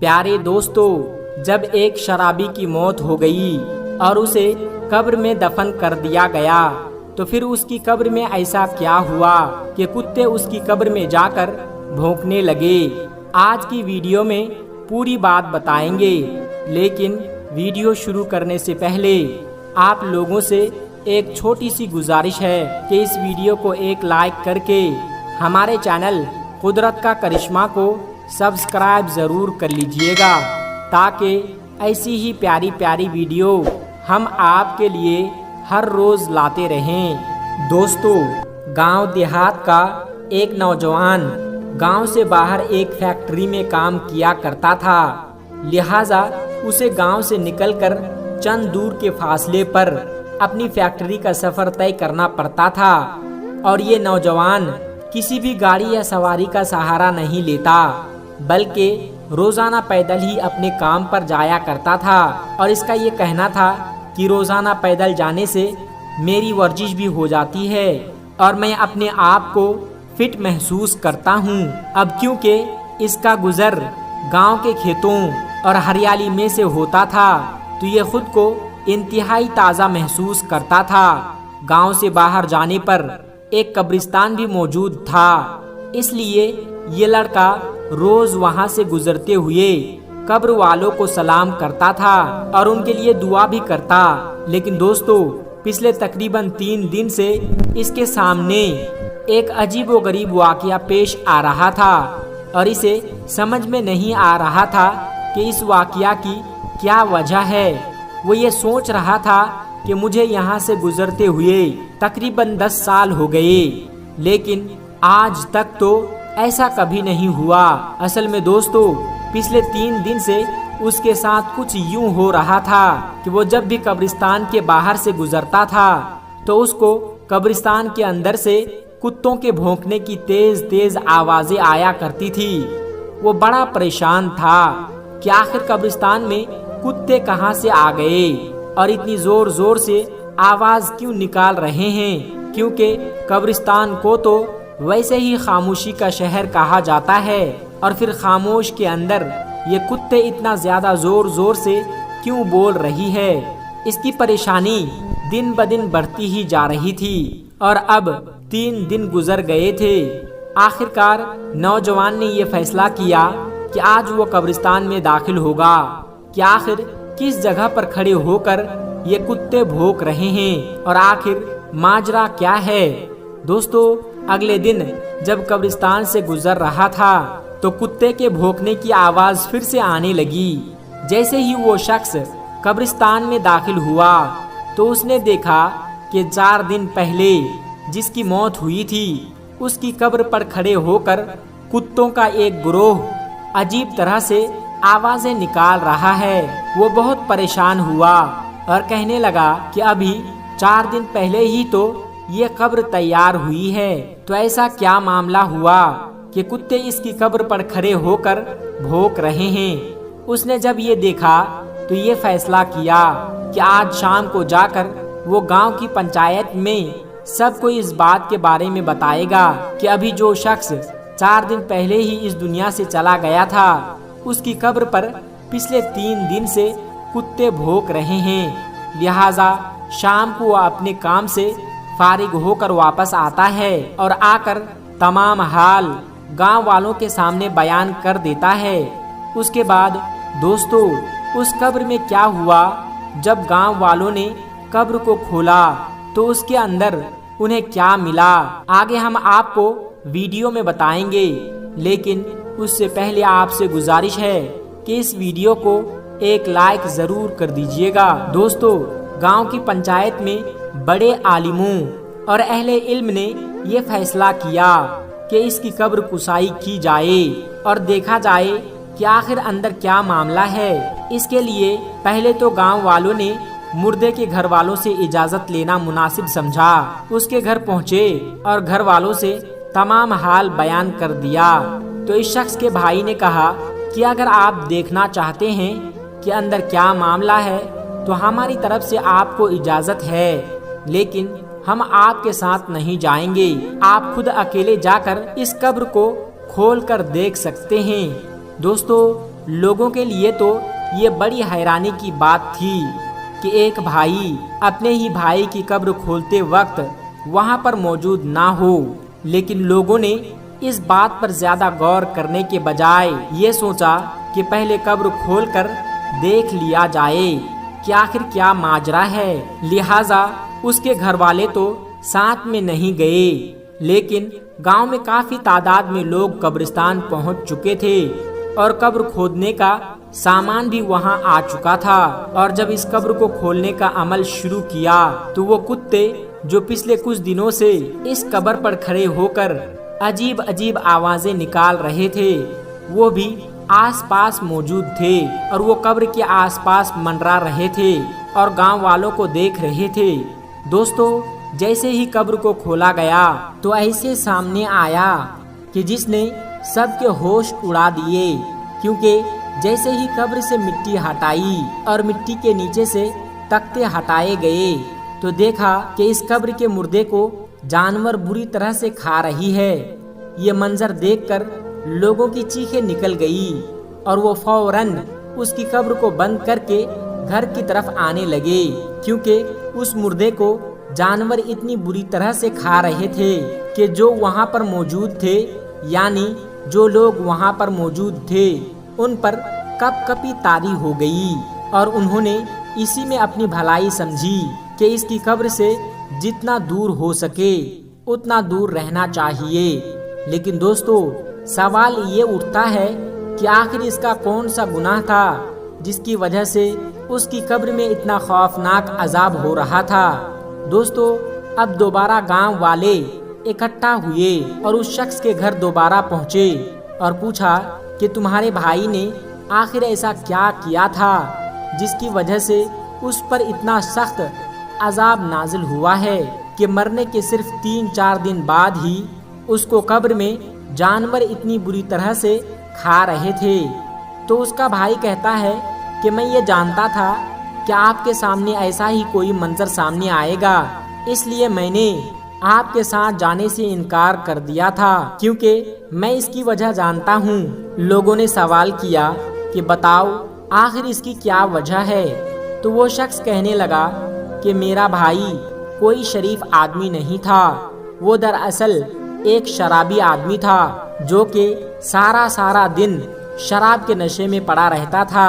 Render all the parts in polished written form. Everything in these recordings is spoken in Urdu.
پیارے دوستو، جب ایک شرابی کی موت ہو گئی اور اسے قبر میں دفن کر دیا گیا تو پھر اس کی قبر میں ایسا کیا ہوا کہ کتے اس کی قبر میں جا کر بھونکنے لگے۔ آج کی ویڈیو میں پوری بات بتائیں گے، لیکن ویڈیو شروع کرنے سے پہلے آپ لوگوں سے ایک چھوٹی سی گزارش ہے کہ اس ویڈیو کو ایک لائک کر کے ہمارے چینل قدرت کا کرشمہ کو سبسکرائب ضرور کر لیجئے گا، تاکہ ایسی ہی پیاری پیاری ویڈیو ہم آپ کے لیے ہر روز لاتے رہیں۔ دوستو، گاؤں دیہات کا ایک نوجوان گاؤں سے باہر ایک فیکٹری میں کام کیا کرتا تھا، لہٰذا اسے گاؤں سے نکل کر چند دور کے فاصلے پر اپنی فیکٹری کا سفر طے کرنا پڑتا تھا، اور یہ نوجوان کسی بھی گاڑی یا سواری کا سہارا نہیں لیتا، بلکہ روزانہ پیدل ہی اپنے کام پر جایا کرتا تھا، اور اس کا یہ کہنا تھا کہ روزانہ پیدل جانے سے میری ورزش بھی ہو جاتی ہے اور میں اپنے آپ کو فٹ محسوس کرتا ہوں۔ اب کیونکہ اس کا گزر گاؤں کے کھیتوں اور ہریالی میں سے ہوتا تھا تو یہ خود کو انتہائی تازہ محسوس کرتا تھا۔ گاؤں سے باہر جانے پر ایک قبرستان بھی موجود تھا، اس لیے یہ لڑکا روز وہاں سے گزرتے ہوئے قبر والوں کو سلام کرتا تھا اور ان کے لیے دعا بھی کرتا۔ لیکن دوستو، پچھلے تقریباً 3 دن سے اس کے سامنے ایک عجیب و غریب واقعہ پیش آ رہا تھا، اور اسے سمجھ میں نہیں آ رہا تھا کہ اس واقعہ کی کیا وجہ ہے۔ وہ یہ سوچ رہا تھا کہ مجھے یہاں سے گزرتے ہوئے تقریباً 10 سال ہو گئے، لیکن آج تک تو ایسا کبھی نہیں ہوا۔ اصل میں دوستو، پچھلے 3 دن سے اس کے ساتھ کچھ یوں ہو رہا تھا کہ وہ جب بھی قبرستان کے باہر سے گزرتا تھا تو اس کو قبرستان کے اندر سے کتوں کے بھونکنے کی تیز تیز آوازیں آیا کرتی تھی۔ وہ بڑا پریشان تھا کہ آخر قبرستان میں کتے کہاں سے آ گئے اور اتنی زور زور سے آواز کیوں نکال رہے ہیں، کیونکہ قبرستان کو تو ویسے ہی خاموشی کا شہر کہا جاتا ہے، اور پھر خاموش کے اندر یہ کتے اتنا زیادہ زور زور سے کیوں بول رہی ہے۔ اس کی پریشانی دن بدن بڑھتی ہی جا رہی تھی، اور اب 3 دن گزر گئے تھے۔ آخرکار نوجوان نے یہ فیصلہ کیا کہ آج وہ قبرستان میں داخل ہوگا کہ آخر کس جگہ پر کھڑے ہو کر یہ کتے بھونک رہے ہیں اور آخر ماجرا کیا ہے۔ دوستو، اگلے دن جب قبرستان سے گزر رہا تھا تو کتے کے بھونکنے کی آواز پھر سے آنے لگی۔ جیسے ہی وہ شخص قبرستان میں داخل ہوا تو اس نے دیکھا کہ 4 دن پہلے جس کی موت ہوئی تھی اس کی قبر پر کھڑے ہو کر کتوں کا ایک گروہ عجیب طرح سے آوازیں نکال رہا ہے۔ وہ بہت پریشان ہوا اور کہنے لگا کہ ابھی 4 دن پہلے ہی تو یہ قبر تیار ہوئی ہے، تو ایسا کیا معاملہ ہوا کہ کتے اس کی قبر پر کھڑے ہو کر بھونک رہے ہیں۔ اس نے جب یہ دیکھا تو یہ فیصلہ کیا کہ آج شام کو جا کر وہ گاؤں کی پنچایت میں سب کو اس بات کے بارے میں بتائے گا کہ ابھی جو شخص 4 دن پہلے ہی اس دنیا سے چلا گیا تھا اس کی قبر پر پچھلے 3 دن سے کتے بھونک رہے ہیں، لہٰذا شام کو وہ اپنے کام سے فارغ ہو کر واپس آتا ہے اور آ کر تمام حال گاؤں والوں کے سامنے بیان کر دیتا ہے۔ اس کے بعد دوستو، اس قبر میں کیا ہوا؟ جب گاؤں والوں نے قبر کو کھولا تو اس کے اندر انہیں کیا ملا، آگے ہم آپ کو ویڈیو میں بتائیں گے، لیکن اس سے پہلے آپ سے گزارش ہے کہ اس ویڈیو کو ایک لائک ضرور کر دیجئے گا۔ دوستو، گاؤں کی پنچایت میں بڑے عالموں اور اہل علم نے یہ فیصلہ کیا کہ اس کی قبر کسائی کی جائے اور دیکھا جائے کہ آخر اندر کیا معاملہ ہے۔ اس کے لیے پہلے تو گاؤں والوں نے مردے کے گھر والوں سے اجازت لینا مناسب سمجھا۔ اس کے گھر پہنچے اور گھر والوں سے تمام حال بیان کر دیا تو اس شخص کے بھائی نے کہا کہ اگر آپ دیکھنا چاہتے ہیں کہ اندر کیا معاملہ ہے تو ہماری طرف سے آپ کو اجازت ہے، لیکن ہم آپ کے ساتھ نہیں جائیں گے، آپ خود اکیلے جا کر اس قبر کو کھول کر دیکھ سکتے ہیں۔ دوستو، لوگوں کے لیے تو یہ بڑی حیرانی کی بات تھی کہ ایک بھائی اپنے ہی بھائی کی قبر کھولتے وقت وہاں پر موجود نہ ہو، لیکن لوگوں نے اس بات پر زیادہ غور کرنے کے بجائے یہ سوچا کہ پہلے قبر کھول کر دیکھ لیا جائے کہ آخر کیا ماجرا ہے۔ لہٰذا اس کے گھر والے تو ساتھ میں نہیں گئے، لیکن گاؤں میں کافی تعداد میں لوگ قبرستان پہنچ چکے تھے اور قبر کھودنے کا سامان بھی وہاں آ چکا تھا۔ اور جب اس قبر کو کھولنے کا عمل شروع کیا تو وہ کتے جو پچھلے کچھ دنوں سے اس قبر پر کھڑے ہو کر عجیب عجیب آوازیں نکال رہے تھے، وہ بھی آس پاس موجود تھے اور وہ قبر کے آس پاس منڈرا رہے تھے اور گاؤں والوں کو دیکھ رہے تھے۔ دوستو، جیسے ہی قبر کو کھولا گیا تو ایسے سامنے آیا کہ جس نے سب کے ہوش اڑا دیے، کیونکہ جیسے ہی قبر سے مٹی ہٹائی اور مٹی کے نیچے سے تختے ہٹائے گئے تو دیکھا کہ اس قبر کے مردے کو جانور بری طرح سے کھا رہی ہے۔ یہ منظر دیکھ کر لوگوں کی چیخیں نکل گئی اور وہ فوراً اس کی قبر کو بند کر کے گھر کی طرف آنے لگے، کیونکہ اس مردے کو جانور اتنی بری طرح سے کھا رہے تھے کہ جو وہاں پر موجود تھے، یعنی جو لوگ وہاں پر موجود تھے، ان پر کپ کپی طاری ہو گئی اور انہوں نے اسی میں اپنی بھلائی سمجھی کہ اس کی قبر سے جتنا دور ہو سکے اتنا دور رہنا چاہیے۔ لیکن دوستو، سوال یہ اٹھتا ہے کہ آخر اس کا کون سا گناہ تھا جس کی وجہ سے اس کی قبر میں اتنا خوفناک عذاب ہو رہا تھا؟ دوستو، اب دوبارہ گاؤں والے اکٹھا ہوئے اور اس شخص کے گھر دوبارہ پہنچے اور پوچھا کہ تمہارے بھائی نے آخر ایسا کیا کیا تھا جس کی وجہ سے اس پر اتنا سخت عذاب نازل ہوا ہے کہ مرنے کے صرف 3-4 دن بعد ہی اس کو قبر میں جانور اتنی بری طرح سے کھا رہے تھے۔ تو اس کا بھائی کہتا ہے کہ میں یہ جانتا تھا کہ آپ کے سامنے ایسا ہی کوئی منظر سامنے آئے گا، اس لیے میں نے آپ کے ساتھ جانے سے انکار کر دیا تھا، کیونکہ میں اس کی وجہ جانتا ہوں۔ لوگوں نے سوال کیا کہ بتاؤ آخر اس کی کیا وجہ ہے؟ تو وہ شخص کہنے لگا کہ میرا بھائی کوئی شریف آدمی نہیں تھا، وہ دراصل ایک شرابی آدمی تھا جو کہ سارا دن شراب کے نشے میں پڑا رہتا تھا۔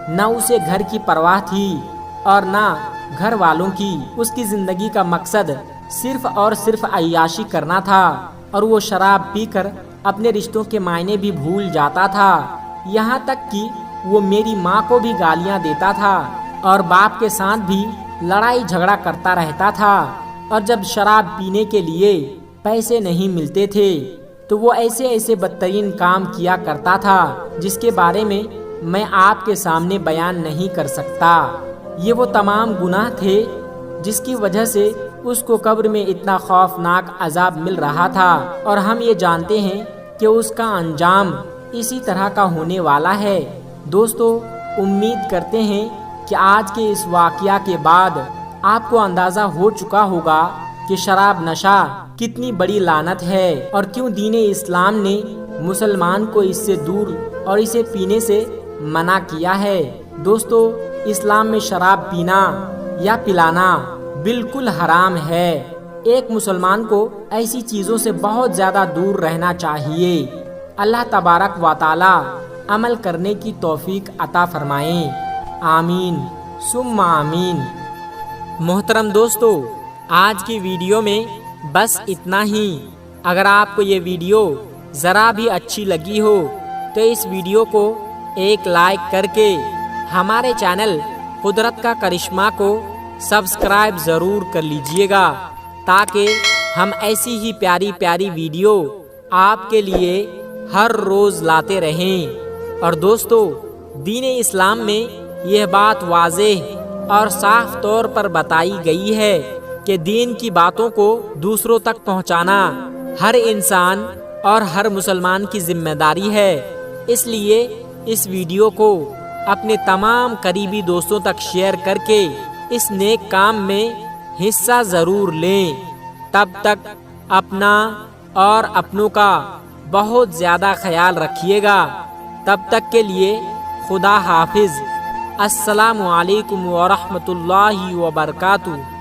نہ اسے گھر کی پرواہ تھی اور نہ گھر والوں کی۔ اس کی زندگی کا مقصد صرف اور صرف عیاشی کرنا تھا اور وہ شراب پی کر اپنے رشتوں کے معنی بھی بھول جاتا تھا، یہاں تک کہ وہ میری ماں کو بھی گالیاں دیتا تھا اور باپ کے ساتھ بھی لڑائی جھگڑا کرتا رہتا تھا۔ اور جب شراب پینے کے لیے پیسے نہیں ملتے تھے تو وہ ایسے بدترین کام کیا کرتا تھا جس کے بارے میں میں آپ کے سامنے بیان نہیں کر سکتا۔ یہ وہ تمام گناہ تھے جس کی وجہ سے اس کو قبر میں اتنا خوفناک عذاب مل رہا تھا، اور ہم یہ جانتے ہیں کہ اس کا انجام اسی طرح کا ہونے والا ہے۔ دوستو، امید کرتے ہیں کہ آج کے اس واقعہ کے بعد آپ کو اندازہ ہو چکا ہوگا کہ شراب نشہ کتنی بڑی لعنت ہے اور کیوں دین اسلام نے مسلمان کو اس سے دور اور اسے پینے سے منع کیا ہے۔ دوستو، اسلام میں شراب پینا یا پلانا بالکل حرام ہے۔ ایک مسلمان کو ایسی چیزوں سے بہت زیادہ دور رہنا چاہیے۔ اللہ تبارک و تعالی عمل کرنے کی توفیق عطا فرمائیں، آمین ثم آمین۔ محترم دوستو، آج کی ویڈیو میں بس اتنا ہی۔ اگر آپ کو یہ ویڈیو ذرا بھی اچھی لگی ہو تو اس ویڈیو کو ایک لائک کر کے ہمارے چینل قدرت کا کرشمہ کو سبسکرائب ضرور کر لیجئے گا، تاکہ ہم ایسی ہی پیاری پیاری ویڈیو آپ کے لیے ہر روز لاتے رہیں۔ اور دوستو، دین اسلام میں یہ بات واضح اور صاف طور پر بتائی گئی ہے کہ دین کی باتوں کو دوسروں تک پہنچانا ہر انسان اور ہر مسلمان کی ذمہ داری ہے۔ اس لیے اس ویڈیو کو اپنے تمام قریبی دوستوں تک شیئر کر کے اس نیک کام میں حصہ ضرور لیں۔ تب تک اپنا اور اپنوں کا بہت زیادہ خیال رکھیے گا۔ تب تک کے لیے خدا حافظ۔ السلام علیکم ورحمۃ اللہ وبرکاتہ۔